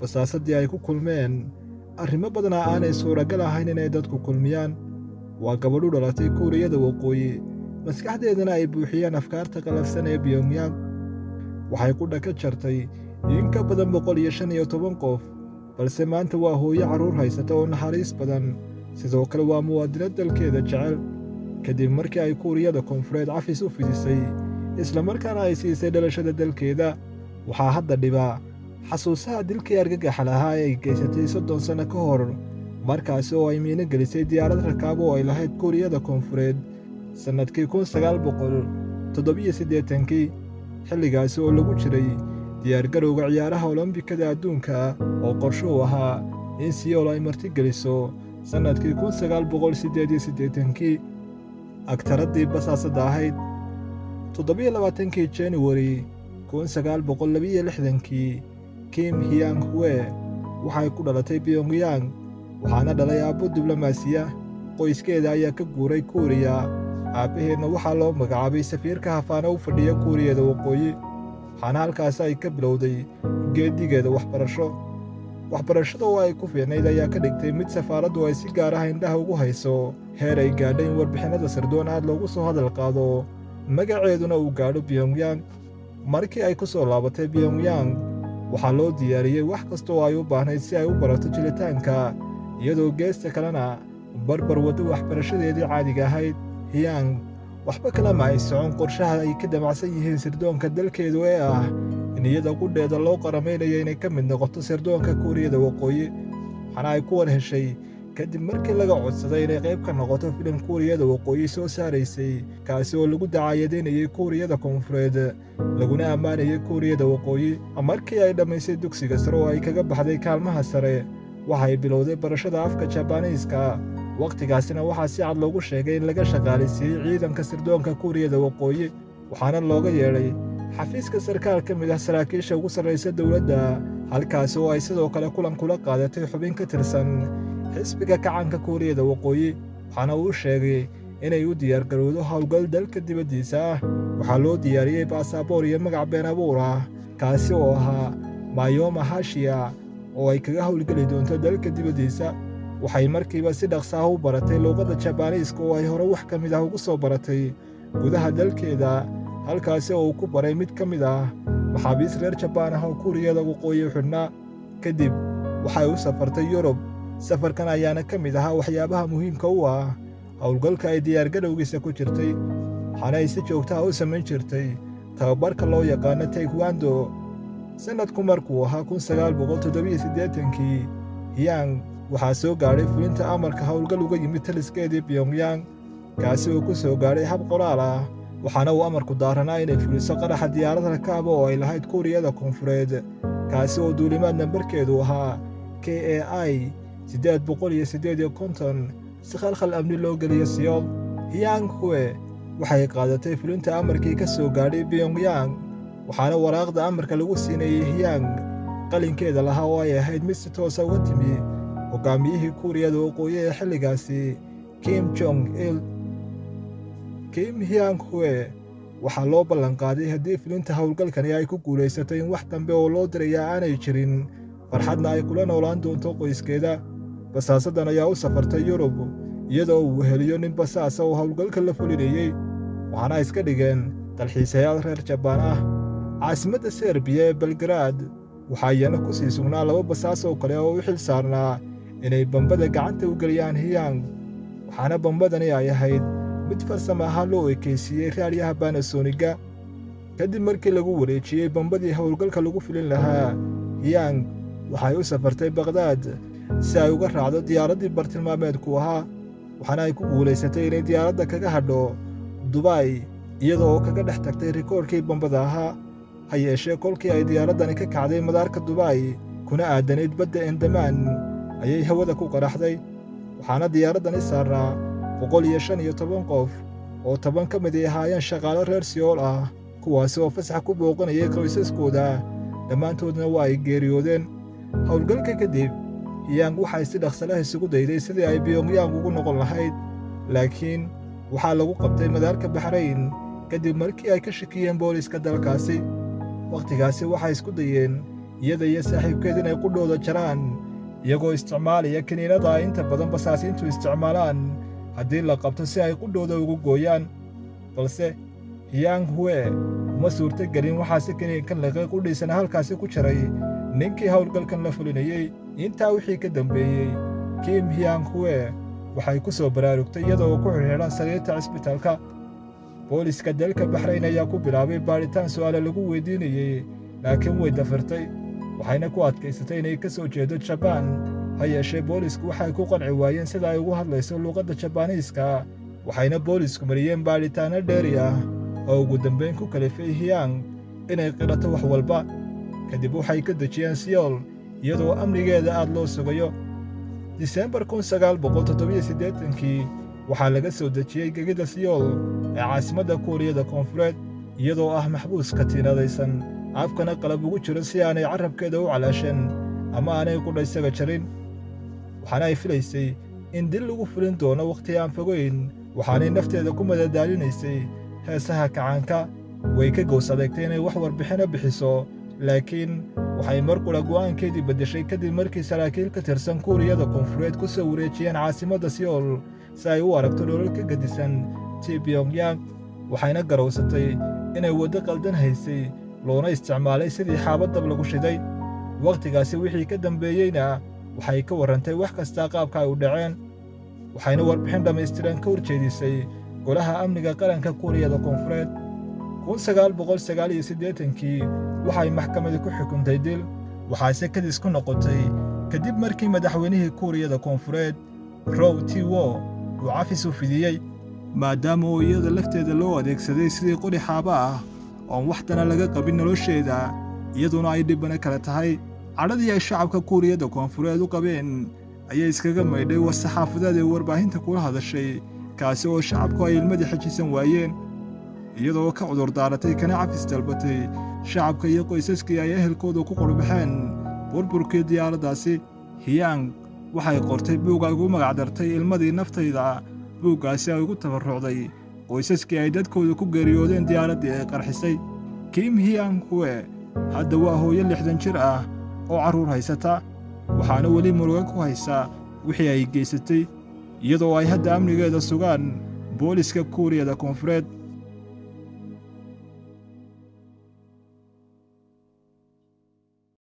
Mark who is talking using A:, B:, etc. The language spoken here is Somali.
A: basaasaddii ay ku kulmeen arrimo badanaa aanay suuragal ahayn inay dadku kulmiyaan. waa gabadhu dhalatay Kuuriyada Waqooyi, maskaxdeedana ay buuxiyeen afkaarta qalafsan ee Pyongyang. waxay ku dhaka jartay in ka badan 115 qof, balse maanta waa hooyo carruur haysata oo naxariis badan, sidoo kale waa muwaadinad dalkeeda jecel. kadib markii ay Kuuriyada Koonfureed cafis u fidisay isla markaana ay siisay dhalashada dalkeeda, waxaa hadda dhibaa xasuusaha dilkii argagaxa lahaa ee ay geysatay 30 sano ka hor, markaasi oo ay miino gelisay diyaarad rakaab oo ay lahayd Kuuriyada Koonfureed sannadkii 1987. xilligaasi oo lagu jiray diyaargarowga ciyaaraha olombikada adduunka oo qorshuhu ahaa in Seoul ay martigeliso sannadkii 1988. agtaraddii basaasadda ahayd 27 January 1962 Kim Hyang-hwe waxay ku dhalatay Pyongyang, waxaana dhalay aabbo diblomaasiya. qoyskeeda ayaa ka guuray Kuuriya, aabbaheedna waxaa loo magacaabay safiirka hafaana u fadhiya Kuuriyada Waqooyi, waxaana halkaas ay ka bilowday geedigeeda waxbarasho. waxbarashada oo ay ku fiicnayd ayaa ka dhigtay mid safaaraddu ay si gaar ah indhaha ugu hayso, heer ay gaadhay in warbixinnada sirdoon aad loogu soo hadal qaado, magaceeduna uu gaadho Pyongyang. markii ay ku soo laabatay Pyongyang, waxaa loo diyaariyey wax kasta oo ay u baahnayd si ay u barato jilitaanka, iyadoo geesta kalena barbar waddo waxbarashadeedii caadiga ahayd. Hyang waxba kalama ay socon qorshaha ay ka damacsan yihiin sirdoonka dalkeedu ee ah in iyada qudheeda loo qaramaynayo inay ka mid noqoto sirdoonka Kuuriyada Waqooyi, waxaana ay kuwan heshay kadib markii laga codsaday inay qayb ka noqoto filim Kuuriyada Waqooyi soo saaraysay, kaasi oo lagu dacaayadaynayay Kuuriyada Koonfureed laguna ammaanayay Kuuriyada Waqooyi. markii ay dhammaysay dugsiga sare oo ay kaga baxday kaalmaha sare, waxay bilowday barashada afka Jabaaniiska. wakhtigaasina waxaa si cad loogu sheegay in laga shaqaalaysiiyey ciidanka sirdoonka Kuuriyada Waqooyi, waxaana looga yeedhay xafiiska sarkaal ka mid ah saraakiisha ugu sarraysa dowladda, halkaasi oo ay sidoo kale kulan kula qaadatay xubin ka tirsan xisbiga kacanka Kuuriyada Waqooyi, waxaana uu sheegay inay u diyaargarowdo howlgal dalka dibaddiisa ah. waxaa loo diyaariyey baasaboor iyo magac been abuur ah, kaasi oo ahaa Mayoma Hashiya, oo ay kaga howlgeli doonto dalka dibaddiisa. waxay markiiba si dhaqsa ah u baratay luuqadda Jabaaniiska oo ay hore wax ka mid ah ugu soo baratay gudaha dalkeeda, halkaasi oo uu ku baray mid ka mid ah maxaabiis reer Jabaan ah oo Kuuriyada Waqooyi u xidhnaa. kadib waxay u safartay Yurub. safarkan ayaana ka mid ahaa waxyaabaha muhiimka u ah howlgalka ay diyaargarowgiisa ku jirtay, waxaana ay si joogta ah u samayn jirtay tababarka loo yaqaano Taekwondo. sannadku markuu ahaa 1987, Hyang waxaa soo gaadhay fulinta amarka howlgal uga yimid taliskeedii Pyongyang, kaasi oo ku soo gaadhay hab qoraal ah, waxaana uu amarku daaranaa inay fuliso qaraxa diyaarad rakaab oo ay lahayd Kuuriyada Koonfureed, kaasi oo duulimaad nambarkeedu ahaa KAI 858 si khalkhal amni loo geliyo Seoul. Hyang-hwe waxay qaadatay fulinta amarkii ka soo gaadhay Pyongyang, waxaana waraaqda amarka lagu siinayey Hyang qalinkeeda lahaa oo ay ahayd mid si toosa uga timi hoggaamiyihii Kuuriyada Waqooyi ee xilligaasi, Kim Jong-il. Kim Hyang-hwe waxaa loo ballanqaaday haddii fulinta howlgalkani ay ku guulaysato in wax dambe oo loo dirayaa aanay jirin, farxadna ay kula noolaan doonto qoyskeeda. basaasaddan ayaa u safartay Yurub, iyadoo uu heliyo nin basaasa oo howlgalka la fulinayey, waxaana iska dhigeen dalxiisayaal reer Jabaan ah. caasimadda Serbiya ee Belgrad waxaa iyana ku sii sugnaa 2 basaas oo kale oo u xil saarnaa inay bambada gacanta u geliyaan Hyang, waxaana bambadani ay ahayd mid farsamo ahaan loo ekaysiiyey raadiyaha Panasoniga. kadib markii lagu wareejiyey bambadii howlgalka lagu filin lahaa, Hyang waxay u safartay Baghdad si ay uga raacdo diyaaraddii bartilmaameedku ahaa, waxaana ay ku guulaysatay inay diyaaradda kaga hadho Dubai iyada oo kaga dhex tagtay rikoodhkii bambada ahaa. ha yeeshee kolkii ay diyaaraddani ka kacday madaarka Dubai kuna aadanayd badda Andaman, ayay hawada ku qaraxday, waxaana diyaaraddani saarnaa 115 qof oo 10 ka mid ay ahaayeen shaqaale reer Seoul ah, kuwaasi oo fasax ku booqanayay qoysaskooda, dhammaantoodna waa ay geeriyoodeen. howlgalka kadib, Hyang waxay si dhaqso leh isugu dayday sidii ay Pyongyang ugu noqon lahayd, laakiin waxaa lagu qabtay madaarka Bahrayn kadib markii ay ka shakiyeen booliiska dalkaasi. wakhtigaasi waxay isku dayeen iyada iyo saaxiibkeed inay qudhooda jaraan iyagoo isticmaalaya kiniinada inta badan basaasiintu isticmaalaan haddii la qabto si ay qudhooda ugu gooyaan. balse Yang Hue uma suurtagelin waxaase kiniinkan liqay qudhiisana halkaasi ku jaray ninkii howlgalkan la fulinayey. intaa wixii ka dambeeyey Kim Yang Hue waxay ku soo baraarugtay iyadoo ku xidhan sariirta cisbitaalka. booliska dalka Baxrayn ayaa ku bilaabay baaritaan su'aalo lagu weydiinayey, laakiin way dafartay waxayna ku adkaysatay inay ka soo jeedo Jabaan. ha yeeshee boolisku waxay ku qanci waayeen sida ay ugu hadlayso luuqadda Jabaaniiska, waxayna boolisku mariyeen baaritaanno dheeri ah oo ugu dambayn ku kalifay Yang inay qirato wax walba. kadib waxay ka dejiyeen Seoul iyadoo amnigeeda aad loo sugayo. Diseembar 1987 waxaa laga soo dejiyey gegida Seoul ee caasimadda Kuuriyada Koonfureed iyadoo ah maxbuus katiinadaysan, afkana qalab ugu jiro si aanay carrabkeeda u calaashan ama aanay qudha isaga jarin. waxaana ay filaysay in dil lagu fulin doono wakhti aan fogeyn, waxaanay nafteeda ku madadaalinaysay heesaha kacaanka. way ka gows adeegtay inay wax warbixino bixiso, laakiin waxay mar qura go'aankeedii beddeshay kadib markii saraakiil ka tirsan Kuuriyada Koonfureed ku soo wareejiyeen caasimadda Seoul si ay u aragto nolol ka gedisan tii Pyongyang. waxayna garowsatay inay waddo qaldan haysay loona isticmaalay sidii xaabadab lagu shiday. wakhtigaasi wixii ka dambeeyeyna waxay ka warrantay wax kasta qaabka ay u dhaceen, waxayna warbixin dhammaystiran ka horjeedisay golaha amniga qaranka Kuuriyada Koonfureed. 1989 waxay maxkamadu ku xukuntay dil, waxaase kadis ku noqotay kadib markii madaxweynihii Kuuriyada Koonfureed Roh Tae-woo uu cafis u fidiyey, maadaama oo iyada lafteeda loo adeegsaday sidii qori xaaba ah oon waxdana laga qabin nolosheeda, iyaduna ay dhibbana kale tahay. cadhadii ay shacabka Kuuriyada Koonfureed u qabeen ayay iskaga maydhay war-saxaafadeed ee warbaahinta kula hadashay, kaasi oo shacabku ay ilmadii xajisan waayeen, iyadoo ka cudur daaratay kana cafis dalbatay shacabka iyo qoysaskii ay ehelkooda ku qurbaxeen burburkii diyaaraddaasi. Yang waxay qortay buug ay ugu magacdartay ilmadii naftayda. buuggaasi ay ugu tabarrucday qoysaskii ay dadkooda ku geeriyoodeen diyaaraddii ay qarxisay. Kim Yang Hue hadda waa hooyo 60 jir ah oo carruur haysata, waxaana weli murugo ku haysaa wixii ay geysatay, iyadoo ay hadda amnigeeda sugaan booliska Kuuriyada Koonfureed.